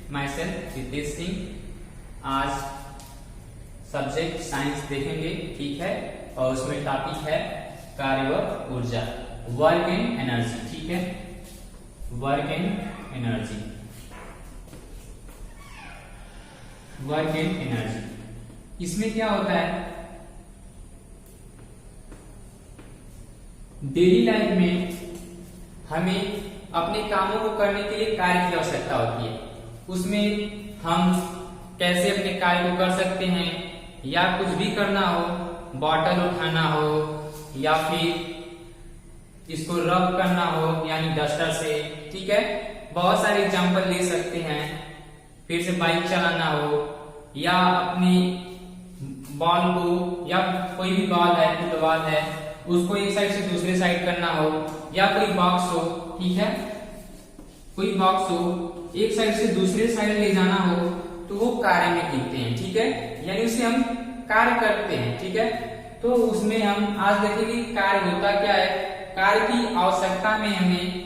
My self Ritesh Singh. आज subject science देखेंगे, ठीक है, और उसमें टॉपिक है कार्य व ऊर्जा, वर्क एंड एनर्जी। ठीक है, work and energy, work and energy. इसमें क्या होता है, डेली लाइफ में हमें अपने कामों को करने के लिए कार्य की आवश्यकता होती है। उसमें हम कैसे अपने कार्य को कर सकते हैं, या कुछ भी करना हो, बॉटल उठाना हो या फिर इसको रब करना हो यानी डस्टर से, ठीक है, बहुत सारे एग्जांपल ले सकते हैं। फिर से बाइक चलाना हो, या अपनी बॉल को, या कोई भी बॉल है, फुटबॉल है, उसको एक साइड से दूसरे साइड करना हो, या कोई बॉक्स हो, ठीक है, कोई बॉक्स हो, एक साइड से दूसरे साइड ले जाना हो, तो वो कार्य में गिनते हैं। ठीक है, यानी उसे हम कार्य करते हैं। ठीक है, तो उसमें हम आज देखेंगे कार्य होता क्या है। कार्य की आवश्यकता में हमें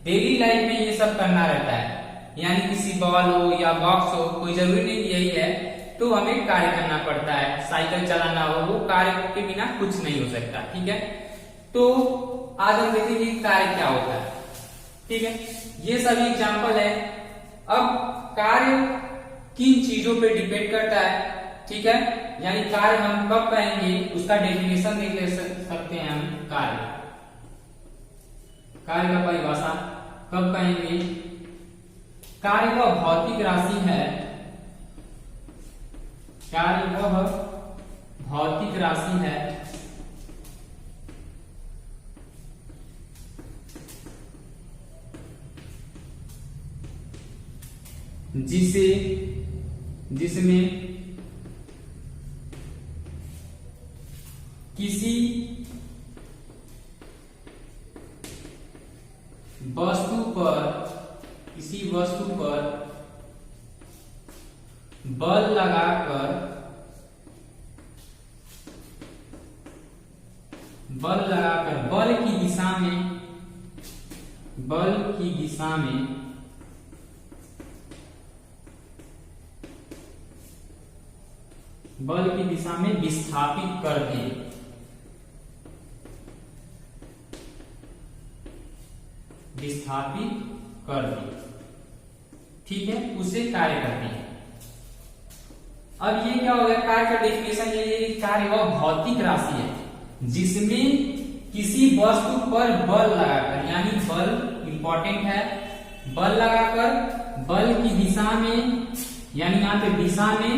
डेली लाइफ में ये सब करना रहता है, यानी किसी बॉल हो या बॉक्स हो, कोई जरूरी नहीं यही है, तो हमें कार्य करना पड़ता है। साइकिल चलाना हो, वो कार्य के बिना कुछ नहीं हो सकता। ठीक है, तो आज हम देखेंगे कार्य क्या होता है। ठीक है, ये सभी एग्जांपल है। अब कार्य किन चीजों पे डिपेंड करता है, ठीक है, यानी कार्य हम कब कहेंगे, उसका डेफिनेशन देख ले सकते हैं हम। कार्य का परिभाषा कब कहेंगे, कार्य वह भौतिक राशि है, कार्य वह भौतिक राशि है जिसमें किसी वस्तु पर बल लगाकर बल की दिशा में विस्थापित कर दे, ठीक है, उसे कार्य करते हैं। अब ये क्या हो गया, कार्य का डेफिनेशन ये है कि कार्य वह भौतिक राशि है जिसमें किसी वस्तु पर बल लगाकर, यानी बल इंपॉर्टेंट है, बल लगाकर बल की दिशा में, यानी यहाँ पे दिशा में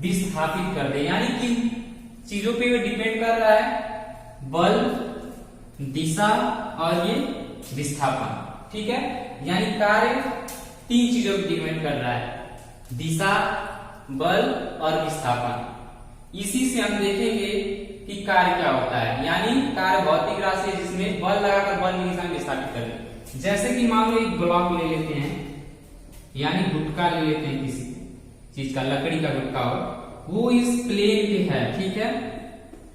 विस्थापित कर दे, यानी किन चीजों पे डिपेंड कर रहा है, बल, दिशा और ये विस्थापन। ठीक है, यानी कार्य तीन चीजों पर डिपेंड कर रहा है, दिशा, बल और विस्थापन। इसी से हम देखेंगे कि कार्य क्या होता है, यानी कार्य भौतिक राशि है जिसमें बल लगाकर बल की दिशा में विस्थापित कर दे। जैसे कि मान लो एक ब्लॉक ले लेते हैं, यानी गुटका ले लेते हैं, किसी चीज का, लकड़ी का गुटका हो, वो इस प्लेन पे है, ठीक है,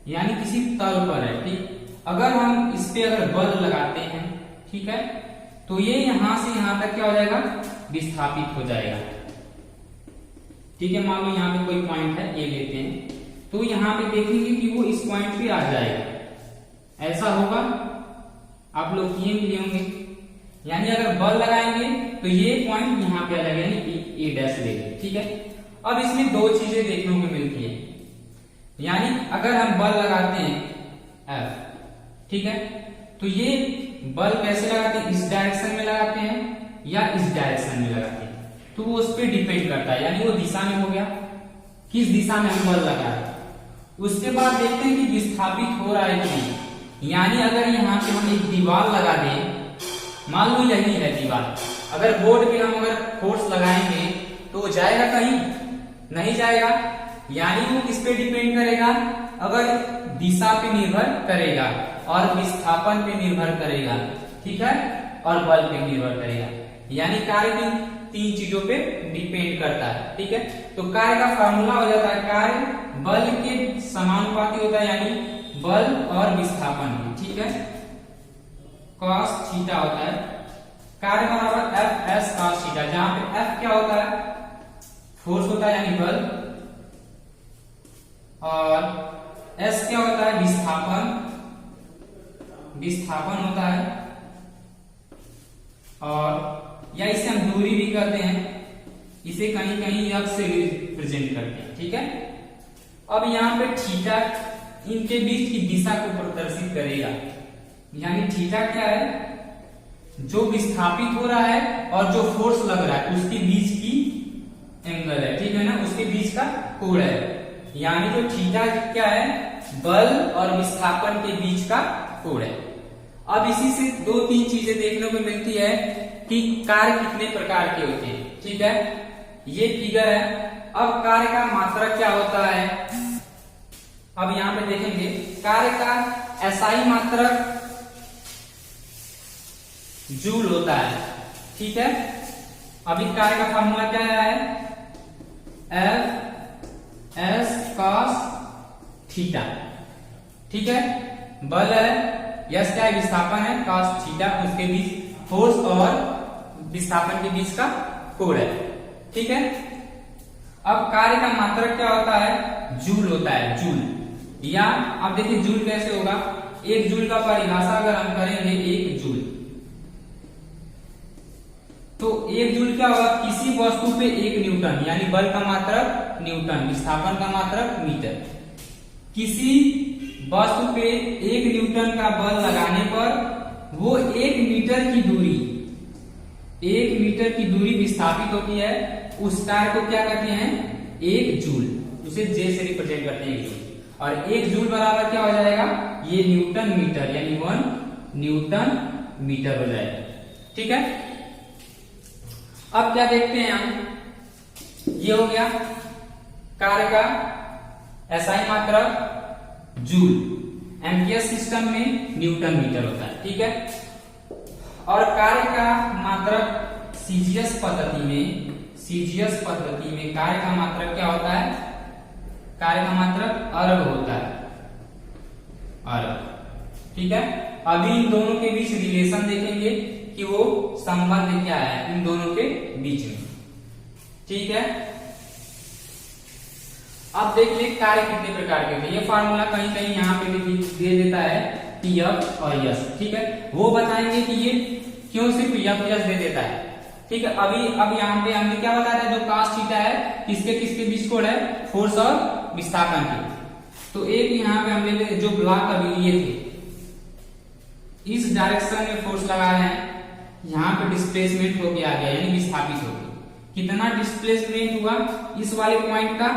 यानी किसी तल पर है। ठीक, अगर हम इस पे अगर बल लगाते हैं, ठीक है, तो ये यहां से यहां तक क्या हो जाएगा, विस्थापित हो जाएगा। ठीक है, मान लो यहाँ पे कोई पॉइंट है, ये लेते हैं, तो यहाँ पे देखेंगे कि वो इस पॉइंट पे आ जाएगा। ऐसा होगा, आप लोग किए भी होंगे, यानी अगर बल लगाएंगे तो ये पॉइंट यहाँ पे आ जाएगा, यानी ए डैश लेंगे। ठीक है, अब इसमें दो चीजें देखने को मिलती है, यानी अगर हम बल लगाते हैं F, ठीक है, तो ये बल कैसे लगाते हैं, इस डायरेक्शन में लगाते हैं या इस डायरेक्शन में लगाते हैं, तो वो उस पर डिपेंड करता है, यानी वो दिशा में हो गया, किस दिशा में हम बल लगा रहे हैं। उसके बाद देखते हैं कि विस्थापित हो रहा है कि नहीं, यानी अगर यहाँ पे हम एक दीवार लगा दें, मान लो यही है दीवार, अगर बोर्ड पे हम अगर फोर्स लगाएंगे तो जाएगा कहीं नहीं जाएगा, यानी वो किस पे डिपेंड करेगा, अगर दिशा पे निर्भर करेगा और विस्थापन पे निर्भर करेगा, ठीक है, और बल पे निर्भर करेगा, यानी कार्य की तीन चीजों पे डिपेंड करता है। ठीक है, तो कार्य का फॉर्मूला हो जाता है, कार्य बल के समानुपाती होता है, यानी बल और विस्थापन। ठीक है, cos थीटा होता है कार्य बराबर एफ एस cos थीटा, जहां पे एफ क्या होता है, फोर्स होता है यानी बल, और एस क्या होता है, विस्थापन होता है, और या इसे हम दूरी भी कहते हैं, इसे कहीं कहीं एफ से रिप्रेजेंट करते हैं। ठीक है, अब यहाँ पे थीटा इनके बीच की दिशा को प्रदर्शित करेगा, यानी थीटा क्या है, जो विस्थापित हो रहा है और जो फोर्स लग रहा है उसके बीच की एंगल है। ठीक है ना, उसके बीच का कोण है, यानी जो थीटा क्या है, बल और विस्थापन के बीच का कोण है। अब इसी से दो तीन चीजें देखने को मिलती है कि कार्य कितने प्रकार के होते हैं। ठीक है, ये फिगर है। अब कार्य का मात्रक क्या होता है, अब यहां पे देखेंगे कार्य का एसआई मात्रक जूल होता है। ठीक है, अभी कार्य का फॉर्मूला क्या है, एफ एस cos थीटा। ठीक है, बल है, यस क्या है, विस्थापन है, cos थीटा उसके बीच फोर्स और विस्थापन के बीच का कोण है। ठीक है, अब कार्य का मात्रक क्या होता है, जूल होता है, जूल। या अब देखिए जूल कैसे होगा, एक जूल का परिभाषा अगर हम करेंगे, एक जूल, तो एक जूल क्या होगा, किसी वस्तु पे एक न्यूटन, यानी बल का मात्रक न्यूटन, विस्थापन का मात्रक मीटर। किसी वस्तु पे एक न्यूटन का बल लगाने पर वो एक मीटर की दूरी विस्थापित होती है, उस कार्य को क्या कहते हैं, एक जूल, उसे जे से रिप्रेजेंट करते हैं, एक जूल। और एक जूल बराबर क्या हो जाएगा, ये न्यूटन मीटर, यानी 1 न्यूटन मीटर हो जाएगा। ठीक है, अब क्या देखते हैं हम, ये हो गया कार्य का एसआई मात्रक जूल, एम्पियर सिस्टम में न्यूटन मीटर होता है। ठीक है, और कार्य का मात्रक सीजीएस पद्धति में कार्य का मात्रक क्या होता है, कार्य का मात्रक अर्ग होता है, अर्ग। ठीक है, अभी इन दोनों के बीच रिलेशन देखेंगे कि वो संबंध क्या है इन दोनों के बीच में। ठीक है, अब देख ले कार्य कितने प्रकार के होते हैं। ये फार्मूला कहीं कहीं यहाँ पे भी दे देता है पी एफ और यस। ठीक है, वो बताएंगे कि ये क्यों सिर्फ एफ यस दे देता है। ठीक है, अब यहाँ पे हमने क्या बताया था, जो cos थीटा है किसके बीच कोण है, फोर्स और विस्थापन के। तो एक यहाँ पे हम ले लेते, जो ब्लॉक अभी ये थे, इस डायरेक्शन में फोर्स लगा रहे हैं, यहाँ पे डिस्प्लेसमेंट हो गया, यानी विस्थापित हो गया। कितना डिस्प्लेसमेंट हुआ इस वाले पॉइंट का,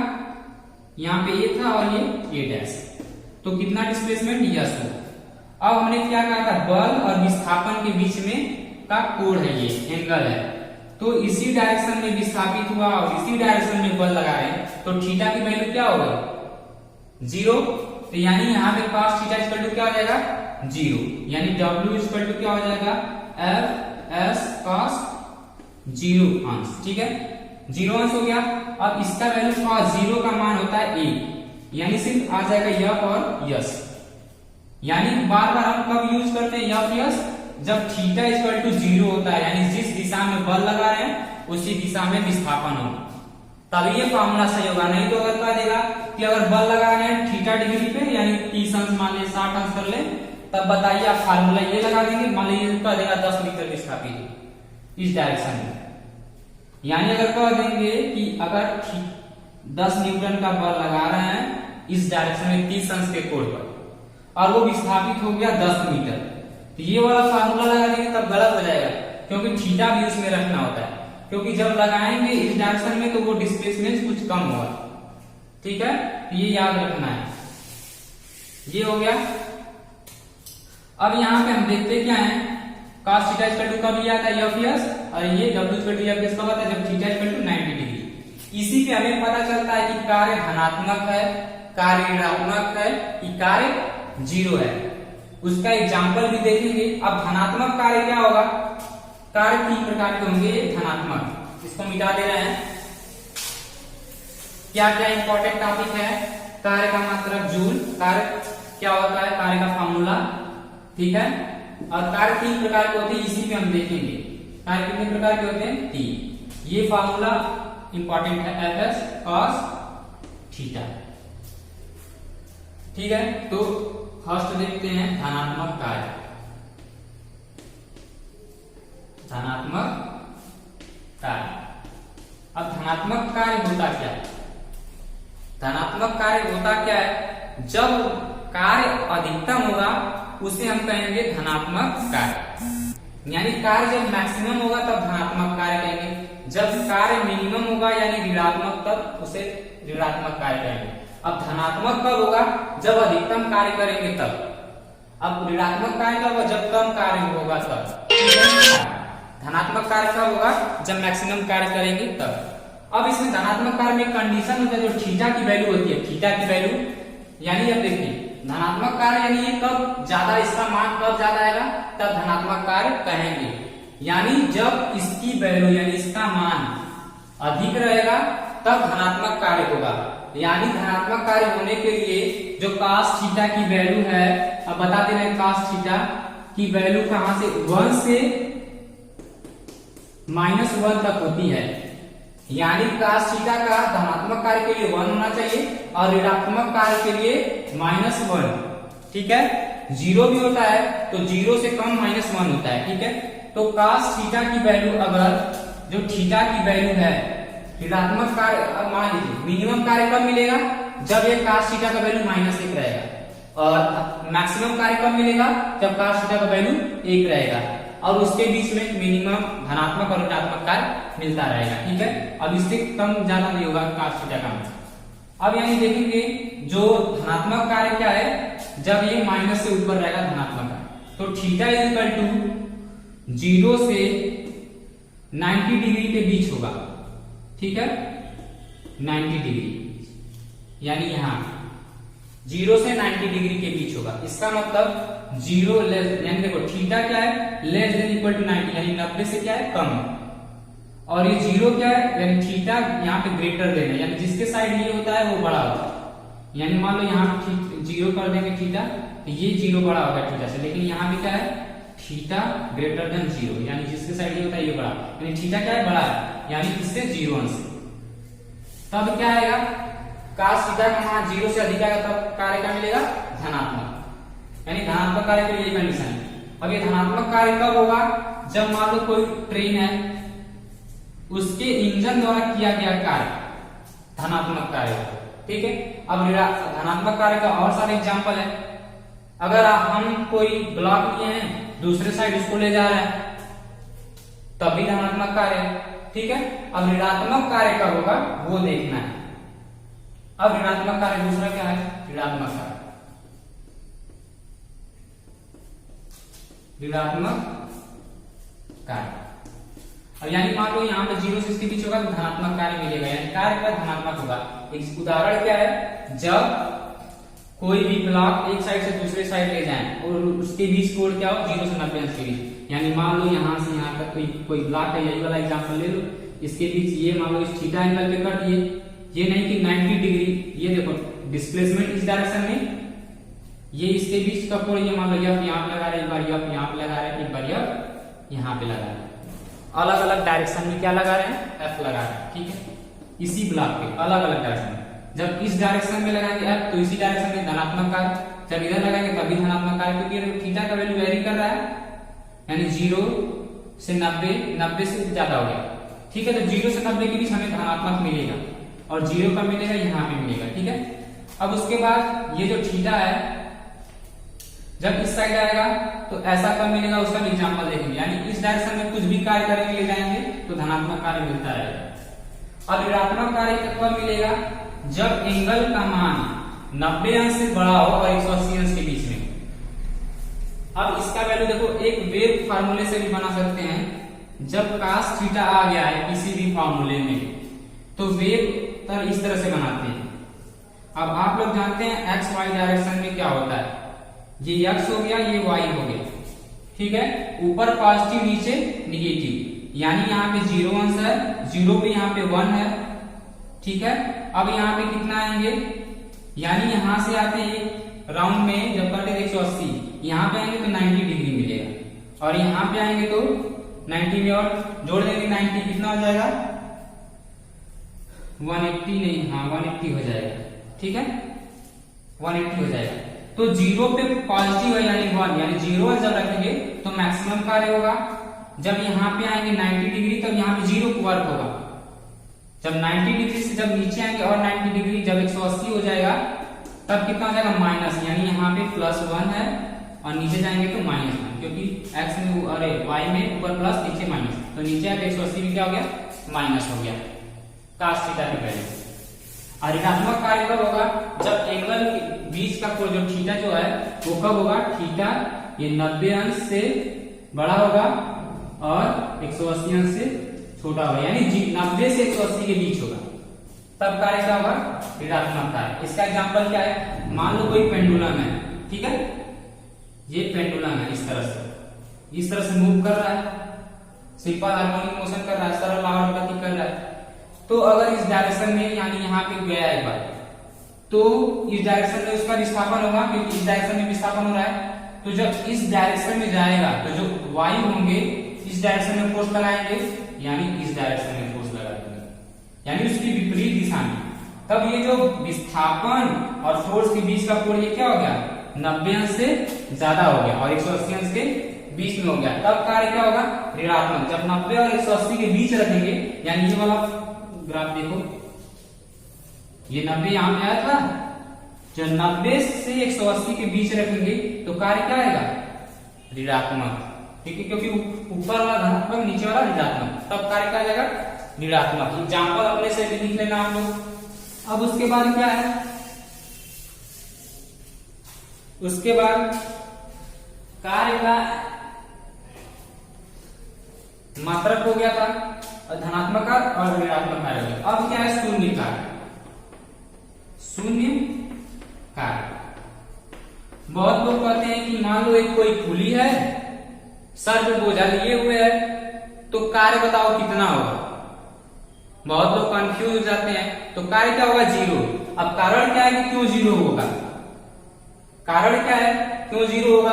यहाँ पे ये था और ये डैश, तो कितना डिस्प्लेसमेंट, यस हुआ। अब हमने क्या कहा था, बल और विस्थापन के बीच में का कोण है, ये एंगल है, तो इसी डायरेक्शन में विस्थापित हुआ और इसी डायरेक्शन में बल लगा रहे हैं, तो थीटा की वैल्यू क्या होगी, 0। तो यानी यहाँ पे cos थीटा इक्वल टू क्या हो जाएगा, 0, यानी W इक्वल टू क्या हो जाएगा, एफ एस cos 0 अंश। ठीक है, 0 अंश हो गया। अब इसका वैल्यू cos 0 का मान होता है 1, यानी सिर्फ आ जाएगा यफ और यस। यानी बार बार हम कब यूज करते हैं यफ यस, जब थीटा इक्वल टू 0 होता है, यानी जिस दिशा में बल लगा रहे हैं उसी दिशा में विस्थापन हो, तब ये फॉर्मूला सही होगा। नहीं तो अगर कह देगा कि अगर बल लगा रहे हैं थीटा डिग्री पे, यानी 30 अंश मान ले, 60 अंश कर ले, तब बताइए आप फार्मूला ये लगा देंगे, मान लीजिए कह देगा 10 मीटर विस्थापित इस डायरेक्शन में। यानी अगर कह देंगे कि अगर 10 न्यूटन का बल लगा रहे हैं इस डायरेक्शन में 30 अंश के कोण पर, और वो विस्थापित हो गया 10 मीटर, तो ये वाला फार्मूला लगा देंगे तब गलत हो जाएगा, क्योंकि थीटा भी उसमें रखना होता है, क्योंकि जब लगाएंगे इस डायरेक्शन में तो वो डिस्प्लेसमेंट कुछ कम होगा। ठीक है, तो ये याद रखना है। ये हो गया। अब यहाँ पे हम देखते क्या है, cos थीटा इक्वल टू कब आता है, एफ यस, और ये W equal to F yes कब आता है, जब थीटा इक्वल टू 90 डिग्री। इसी पे हमें पता चलता है कि कार्य धनात्मक है, कार्य ऋणात्मक है, कि कार्य 0 है। उसका एग्जाम्पल भी देखेंगे। अब धनात्मक कार्य क्या होगा, कार्य 3 प्रकार के होंगे धनात्मक, इसको मिटा दे रहे हैं। क्या क्या इंपॉर्टेंट टॉपिक है, कार्य का मात्रक जूल, कार्य क्या होता है, कार्य का फॉर्मूला। ठीक है, और कार्य 3 प्रकार के होते हैं, इसी पे हम देखेंगे। कार्य कितने प्रकार के होते हैं? 3। ये फार्मूला इंपॉर्टेंट है, एफ कॉस थीटा। ठीक है, तो फर्स्ट देखते हैं धनात्मक कार्य। धनात्मक कार्य, अब धनात्मक कार्य होता क्या है? धनात्मक कार्य होता क्या है? जब कार्य अधिकतम होगा उसे हम कहेंगे धनात्मक कार्य, यानी कार्य जब मैक्सिमम होगा तब धनात्मक कार्य कहेंगे, जब कार्य मिनिमम होगा यानी ऋणात्मक तब उसे ऋणात्मक कार्य कहेंगे। अब धनात्मक कब होगा? जब अधिकतम कार्य करेंगे तब। अब ऋणात्मक कार्य कब होगा? जब कम कार्य होगा तब। धनात्मक कार्य कब होगा? जब मैक्सिमम कार्य करेंगे तब। अब इसमें धनात्मक कार्य में कंडीशन होता है, जो थीटा की वैल्यू होती है, थीटा की वैल्यू, यानी अब देखिए धनात्मक कार्य यानी ये कब ज्यादा, इसका मान कब ज्यादा आएगा तब धनात्मक कार्य कहेंगे, यानी जब इसकी वैल्यू यानी इसका मान अधिक रहेगा तब धनात्मक कार्य होगा। यानी धनात्मक कार्य होने के लिए जो cos थीटा की वैल्यू है, अब बता दे रहे हैं cos थीटा की वैल्यू कहां से 1 से -1 तक होती है, यानी cos थीटा का धनात्मक कार्य के लिए 1 होना चाहिए और ऋणात्मक कार्य के लिए -1। ठीक है, 0 भी होता है तो 0 से कम -1 होता है। ठीक है, तो cos थीटा की वैल्यू अगर जो थीटा की वैल्यू है ऋणात्मक कार्य, मान लीजिए मिनिमम कार्य कब मिलेगा? जब ये cos थीटा का वैल्यू -1 रहेगा, और मैक्सिमम कार्य कब मिलेगा? जब cos थीटा का वैल्यू 1 रहेगा, और उसके बीच में मिनिमम धनात्मक और ऋणात्मक कार्य मिलता रहेगा। ठीक है, अब इससे कम ज्यादा नहीं होगा cos थीटा का। अब यानी देखेंगे जो धनात्मक कार्य क्या है, जब ये माइनस से ऊपर रहेगा धनात्मक कार्य, तो थीटा इक्वल टू 0 से 90 डिग्री के बीच होगा। ठीक है, 90 डिग्री, यानी यहां 0 से 90 डिग्री के बीच होगा। इसका मतलब 0 लेस, यानी देखो थीटा क्या है? लेस देन इक्वल टू 90, यानी 90 से क्या है? कम। और ये 0 क्या है? यानी थीटा यहाँ पे ग्रेटर देन है, यानी जिसके साइड ये होता है वो बड़ा होता है। यानी मान लो यहाँ पे 0 कर देंगे थीटा, तो ये 0 बड़ा होगा थीटा से, लेकिन यहाँ पे क्या है? थीटा ग्रेटर देन 0, यानी जिसके साइड ये होता है ये बड़ा, यानी थीटा क्या है? बड़ा है, यानी इससे 0 अंश। तब क्या आएगा? cos थीटा का मान 0 से अधिक आएगा तब कार्य का मिलेगा धनात्मक, यानी धनात्मक कार्य के लिए कंडीशन है। अब ये धनात्मक कार्य कब होगा? जब मान लो कोई ट्रेन है, उसके इंजन द्वारा किया गया कार्य धनात्मक कार्य। ठीक है, अब धनात्मक कार्य का और सारे एग्जांपल है। अगर हम कोई ब्लॉक लिए हैं, दूसरे साइड उसको ले जा रहे हैं, तब भी धनात्मक कार्य है। ठीक है, अब ऋणात्मक कार्य कब होगा वो देखना है। अब ऋणात्मक कार्य दूसरा क्या है? ऋणात्मक कार्य, ऋणात्मक कार्य। अब यानी मान लो यहाँ पे 0 से इसके बीच होगा तो धनात्मक कार्य मिलेगा, यानी कार्य का धनात्मक होगा। एक उदाहरण क्या है? जब कोई भी ब्लॉक एक साइड से दूसरे साइड ले जाएं और उसके बीच कोण क्या हो? 0 से 90 अंश के बीच, यानी मान लो यहाँ से यहाँ तक कोई ब्लॉक है, यही वाला एग्जांपल ले लो, इसके बीच ये मान लो इस थीटा एंगल पे कर दिए, ये नहीं कि 90 डिग्री, ये देखो डिस्प्लेसमेंट इस डायरेक्शन में, ये इसके बीच का कोण, ये मान लो यहाँ पे लगा रहे हैं, एक बार यहाँ पे लगा रहे हैं, एक बार यहाँ पे लगा रहे हैं, अलग अलग डायरेक्शन में क्या लगा रहे हैं? F लगा रहे हैं। ठीक है, इसी ब्लॉक पे अलग अलग डायरेक्शन में, जब इस डायरेक्शन में लगाएंगे F तो इसी डायरेक्शन में धनात्मक कार्य, जब इधर लगाएंगे तभी धनात्मक कार्य, क्योंकि थीटा का वैल्यू वेरी कर रहा है, यानी 0 से 90 से ज्यादा हो गया। ठीक है, तो 0 से 90 के बीच हमें धनात्मक मिलेगा और 0 का मिलेगा यहाँ पे मिलेगा। ठीक है, अब उसके बाद ये जो थीटा है जब इस साइड आएगा तो ऐसा कब मिलेगा उसका एग्जांपल देखेंगे, यानी इस डायरेक्शन में कुछ भी कार्य करेंगे ले जाएंगे तो धनात्मक कार्य मिलता रहेगा। अब ऋणात्मक कार्य कब मिलेगा? जब एंगल का मान 90 अंश से बड़ा हो और 180 अंश के बीच में। अब इसका वैल्यू देखो एक वेव फार्मूले से भी बना सकते हैं। जब cos थीटा आ गया है किसी भी फार्मूले में तो वेव तर इस तरह से बनाते हैं। अब आप लोग जानते हैं एक्स वाई डायरेक्शन में क्या होता है, ये x हो गया ये y हो गया। ठीक है, ऊपर पॉजिटिव नीचे निगेटिव, यानी यहाँ पे 0 अंश है, 0 पे यहाँ पे 1 है। ठीक है, अब यहाँ पे कितना आएंगे, यानी यहां से आते हैं राउंड में जब करते 180, यहाँ पे आएंगे तो 90 डिग्री मिलेगा और यहाँ पे आएंगे तो 90 में और जोड़ देंगे 90, कितना हो जाएगा 180, नहीं हाँ 180 हो जाएगा, ठीक है 180 हो जाएगा। तो 0 पे पॉजिटिव है यानी 1, यानी 0 जब रखेंगे तो मैक्सिमम कार्य होगा। जब यहाँ पे आएंगे 90 डिग्री तब यहाँ पे 0 वर्क होगा। जब 90 डिग्री से जब नीचे आएंगे और 90 डिग्री जब 180 हो जाएगा तब कितना हो जाएगा माइनस, यानी यहाँ पे +1 है और नीचे जाएंगे तो -1, क्योंकि x में अरे y में ऊपर प्लस नीचे माइनस, तो नीचे आके 180 में क्या हो गया माइनस हो गया cos थीटा की वैल्यू। और ऋणात्मक कार्य कब होगा, जब एंगल के बीच का कोण जो थीटा जो है वो कब होगा, थीटा ये 90 अंश से बड़ा होगा और 180 अंश से छोटा होगा, यानी 90 से 180 के बीच होगा, तब कार्य क्या होगा ऋणात्मक कार्य। इसका एग्जांपल क्या है, मान लो कोई पेंडुलम है, ठीक है ये पेंडुलम है, इस तरह से मूव कर रहा है, सिंपल हार्मोनिक मोशन कर रहा है, सरल आवर्त गति कर रहा है। तो अगर इस डायरेक्शन में यानी यहाँ पे गया एक बार, तो इस डायरेक्शन में उसका विस्थापन होगा, क्योंकि इस डायरेक्शन में विस्थापन हो रहा है। तो जब इस डायरेक्शन में जाएगा तो जो वायु होंगे इस डायरेक्शन में फोर्स लगाएंगे, यानी इस डायरेक्शन में फोर्स लगा देंगे, यानी उसकी विपरीत दिशा में। तब ये जो विस्थापन और फोर्स के बीच का कोण ये क्या हो गया 90 अंश से ज्यादा हो गया और 180 अंश के बीच में हो गया, तब कार्य क्या होगा ऋणात्मक। जब 90 और 180 के बीच रखेंगे, यानी ये वाला ग्राफ देखो, ये 90 यहाँ पे आया था, जो 90 से 180 के बीच रखेंगे तो कार्य क्या आएगा ऋणात्मक, ठीक है, क्योंकि ऊपर वाला धनात्मक नीचे वाला ऋणात्मक, तब कार्य क्या आ जाएगा ऋणात्मक। एग्जाम्पल अपने से भी लिख लेना आप लोग। अब उसके बाद क्या है, उसके बाद कार्य का मात्रक हो गया था, धनात्मक कार्य और ऋणात्मक कार्य हो गया। अब क्या है शून्य कार्य। शून्य कार्य, बहुत लोग कहते हैं कि मान लो एक कोई पुली है, सर पे बोझा लिए हुए है, तो कार्य बताओ कितना होगा। बहुत लोग कंफ्यूज हो जाते हैं, तो कार्य क्या होगा 0। अब कारण क्या है कि क्यों 0 होगा, कारण क्या है क्यों 0 होगा,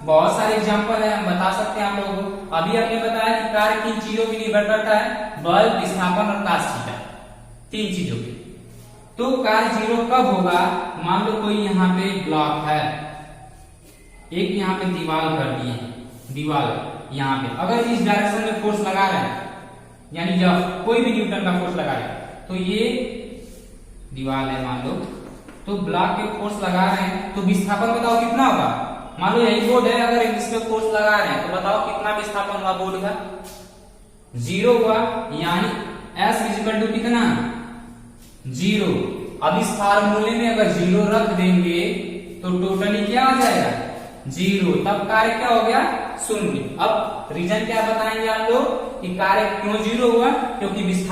बहुत सारे एग्जांपल है, हम बता सकते हैं आप लोगों को। अभी आपने बताया कि कार्य किन चीजों की निर्भर करता है, बल, विस्थापन और cos थीटा, 3 चीजों की। तो कार्य 0 कब होगा, मान लो कोई यहाँ पे ब्लॉक है, एक यहाँ पे दीवार कर दिए, दीवार यहाँ पे अगर इस डायरेक्शन में फोर्स लगा रहे हैं, यानी जब कोई भी न्यूटन का फोर्स लगा रहे हैं, तो ये दीवार है मान लो, तो ब्लॉक पे फोर्स लगा रहे हैं, तो विस्थापन बताओ कितना होगा। मान लो यही बोर्ड है, अगर इस पे फोर्स लगा रहे हैं तो बताओ कितना विस्थापन हुआ बोर्ड का 0 हुआ, यानी S इक्वल टू कितना 0। अब इस फार्मूले में अगर 0 रख देंगे तो टोटली क्या आ जाएगा 0, तब कार्य क्या हो गया शून्य। अब रीजन क्या बताएंगे आप लोग कि कार्य क्यों 0 हुआ, क्योंकि विस्थापन